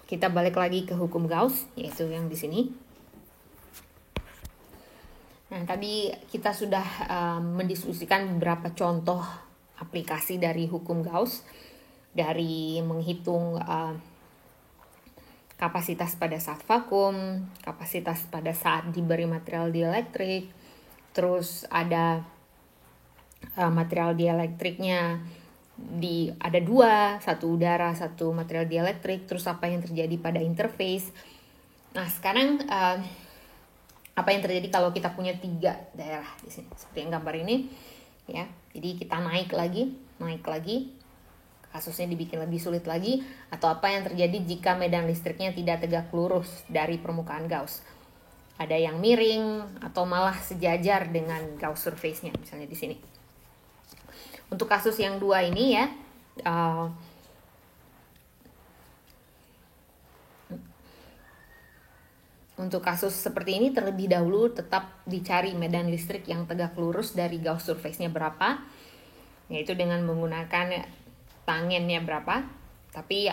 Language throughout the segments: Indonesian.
kita balik lagi ke hukum Gauss, yaitu yang di sini. Nah, tadi kita sudah mendiskusikan beberapa contoh aplikasi dari hukum Gauss, dari menghitung kapasitas pada saat vakum, kapasitas pada saat diberi material dielektrik, terus ada material dielektriknya ada dua, satu udara, satu material dielektrik, terus apa yang terjadi pada interface. Nah, sekarang apa yang terjadi kalau kita punya 3 daerah di sini, seperti yang gambar ini, ya. Jadi kita naik lagi, kasusnya dibikin lebih sulit lagi, atau apa yang terjadi jika medan listriknya tidak tegak lurus dari permukaan Gauss. Ada yang miring atau malah sejajar dengan Gauss surface-nya, misalnya di sini. Untuk kasus yang 2 ini ya, untuk kasus seperti ini terlebih dahulu tetap dicari medan listrik yang tegak lurus dari Gauss surface-nya berapa, yaitu dengan menggunakan tangennya berapa. Tapi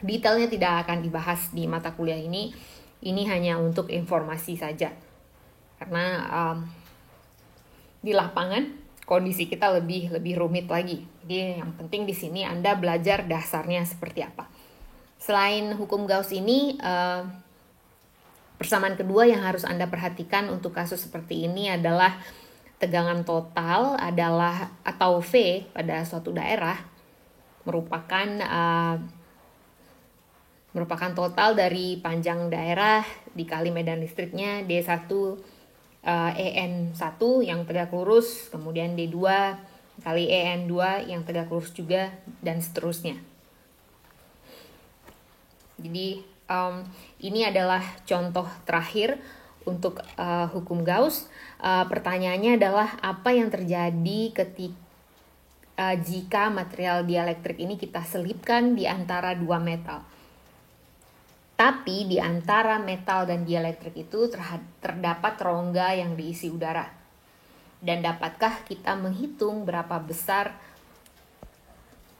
detailnya tidak akan dibahas di mata kuliah ini. Ini hanya untuk informasi saja, karena di lapangan kondisi kita lebih rumit lagi. Jadi yang penting di sini Anda belajar dasarnya seperti apa. Selain hukum Gauss ini, persamaan kedua yang harus Anda perhatikan untuk kasus seperti ini adalah tegangan total adalah, atau V pada suatu daerah merupakan total dari panjang daerah dikali medan listriknya D1 EN1 yang tegak lurus, kemudian D2 kali EN2 yang tegak lurus juga, dan seterusnya. Jadi ini adalah contoh terakhir untuk hukum Gauss. Pertanyaannya adalah apa yang terjadi jika material dielektrik ini kita selipkan di antara 2 metal. Tapi di antara metal dan dielektrik itu terdapat rongga yang diisi udara. Dan dapatkah kita menghitung berapa besar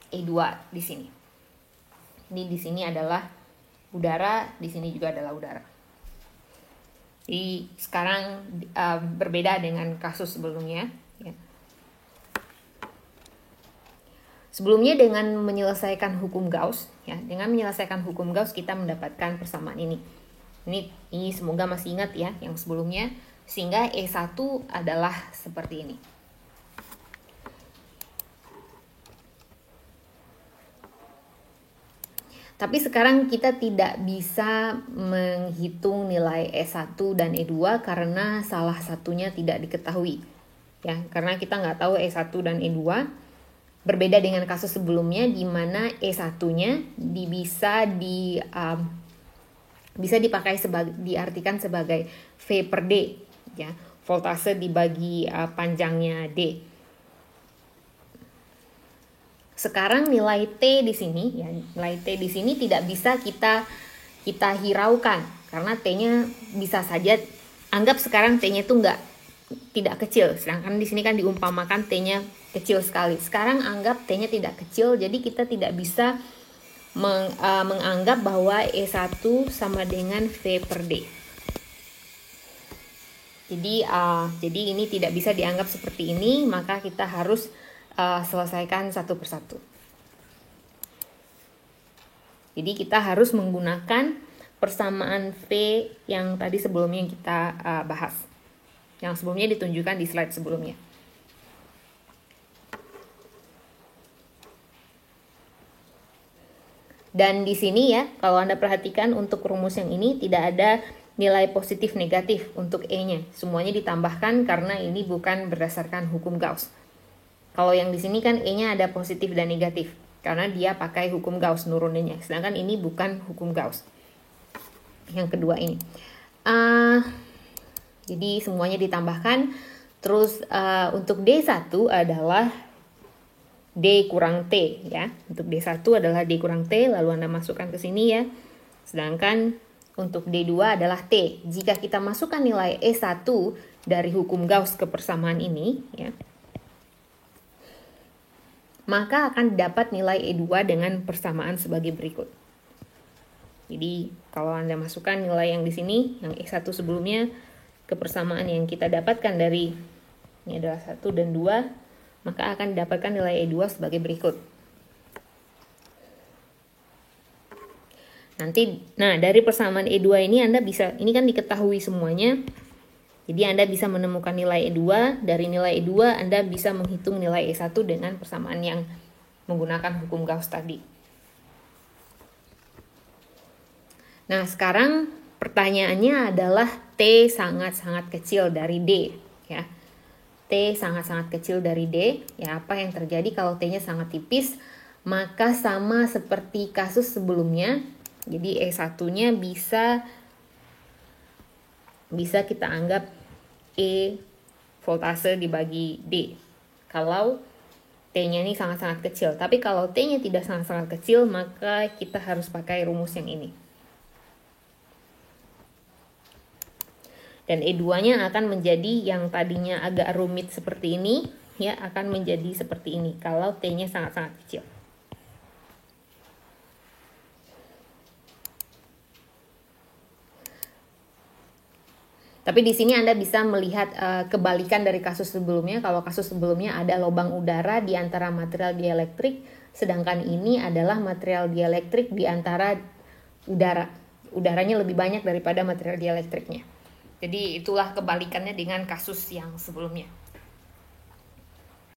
E2 di sini? Ini di sini adalah udara, di sini juga adalah udara. Jadi sekarang berbeda dengan kasus sebelumnya. Ya. Sebelumnya dengan menyelesaikan hukum Gauss, ya, dengan menyelesaikan hukum Gauss kita mendapatkan persamaan ini. Ini semoga masih ingat ya yang sebelumnya, sehingga E1 adalah seperti ini. Tapi sekarang kita tidak bisa menghitung nilai E1 dan E2 karena salah satunya tidak diketahui. Ya, karena kita nggak tahu E1 dan E2. Berbeda dengan kasus sebelumnya di mana E1-nya bisa dipakai diartikan sebagai V per D, ya, voltase dibagi panjangnya D. Sekarang nilai T di sini, ya, nilai T di sini tidak bisa kita hiraukan karena T-nya bisa saja, anggap sekarang T-nya itu tidak kecil, sedangkan di sini kan diumpamakan T-nya kecil sekali. Sekarang anggap T-nya tidak kecil, jadi kita tidak bisa menganggap bahwa E1 sama dengan V per D. Jadi ini tidak bisa dianggap seperti ini, maka kita harus selesaikan satu persatu. Jadi kita harus menggunakan persamaan V yang tadi sebelumnya kita bahas. Yang sebelumnya ditunjukkan di slide sebelumnya. Dan di sini ya, kalau Anda perhatikan untuk rumus yang ini tidak ada nilai positif negatif untuk E-nya. Semuanya ditambahkan karena ini bukan berdasarkan hukum Gauss. Kalau yang di sini kan E-nya ada positif dan negatif karena dia pakai hukum Gauss nuruninnya. Sedangkan ini bukan hukum Gauss. Yang kedua ini. Jadi semuanya ditambahkan. Terus untuk D1 adalah D kurang T ya. Untuk D1 adalah D kurang T, lalu Anda masukkan ke sini ya. Sedangkan untuk D2 adalah T. Jika kita masukkan nilai E1 dari hukum Gauss ke persamaan ini ya, maka akan dapat nilai E2 dengan persamaan sebagai berikut. Jadi kalau Anda masukkan nilai yang di sini, yang E1 sebelumnya, ke persamaan yang kita dapatkan dari ini adalah 1 dan 2, maka akan didapatkan nilai E2 sebagai berikut. Nah dari persamaan E2 ini Anda bisa, ini kan diketahui semuanya, jadi Anda bisa menemukan nilai E2, dari nilai E2 Anda bisa menghitung nilai E1 dengan persamaan yang menggunakan hukum Gauss tadi. Nah sekarang pertanyaannya adalah T sangat-sangat kecil dari D, ya. T sangat-sangat kecil dari D, ya apa yang terjadi kalau T-nya sangat tipis? Maka sama seperti kasus sebelumnya, jadi E1-nya bisa kita anggap E voltase dibagi D. Kalau T-nya ini sangat-sangat kecil. Tapi kalau T-nya tidak sangat-sangat kecil, maka kita harus pakai rumus yang ini. Dan E2-nya akan menjadi yang tadinya agak rumit seperti ini, ya akan menjadi seperti ini kalau T-nya sangat-sangat kecil. Tapi di sini Anda bisa melihat kebalikan dari kasus sebelumnya. Kalau kasus sebelumnya ada lubang udara di antara material dielektrik, sedangkan ini adalah material dielektrik di antara udara. Udaranya lebih banyak daripada material dielektriknya. Jadi itulah kebalikannya dengan kasus yang sebelumnya.